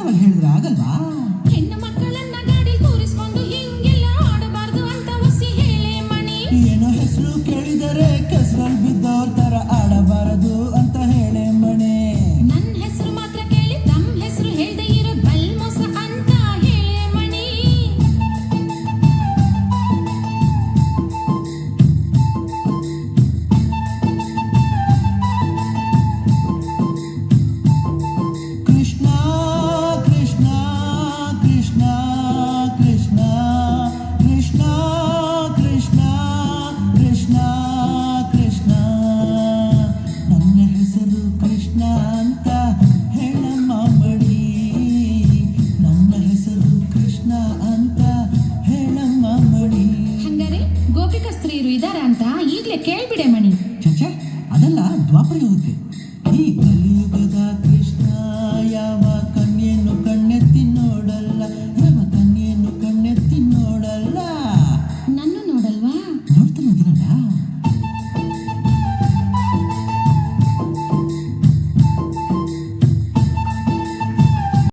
ನಿಧಾನವಾಗಿ ಹೇಳಿದ್ರೆ ಆಗಲ್ವಾ? ಹೆಣ್ಣು ಮಕ್ಕಳನ್ನ ಗಾಡಿ ಕೂರಿಸ್ಕೊಂಡು ಹಿಂಗೆಲ್ಲ ಆಡಬಾರ್ದು ಅಂತ ಒಸಿ ಹೇಳೆ ಮಣಿ. ಏನೋ ಹೆಸರು ಕೇಳಿದರೆ ಕೆಸರಲ್ಲಿ ಬಿದ್ದವ್ರ ತರ ಆಡಬಾರದು ಅಂತ ಹೇಳೆ ಮಣಿ. ನನ್ನ ಹೆಸರು ಮಾತ್ರ ಕೇಳಿ ತಮ್ಮ ಹೆಸರು ಹೇಳ್ದೆ ಇರೋದ್ ಬಲ್ ಮೋಸ ಅಂತ ಹೇಳೆ ಮಣಿ. ಕೃಷ್ಣ ಕೃಷ್ಣ ಕೃಷ್ಣ ಕೃಷ್ಣ ಕೃಷ್ಣ ಕೃಷ್ಣ ಕೃಷ್ಣ ಕೃಷ್ಣ ನನ್ನ ಹೆಸರು ಕೃಷ್ಣ ಅಂತ ಹೇಳಮ್ಮ ಮಣಿ. ನನ್ನ ಹೆಸರು ಕೃಷ್ಣ ಅಂತ ಹೇಳಮ್ಮ ಮಣಿ. ಹಂಗಾರೆ ಗೋಪಿಕಾ ಸ್ತ್ರೀಯರು ಇದಾರ ಅಂತ ಈಗ್ಲೇ ಕೇಳ್ಬಿಡೆ ಮಣಿ. ಚಚೆ ಅದೆಲ್ಲ ದ್ವಾಪರ ಯುಗಕ್ಕೆ.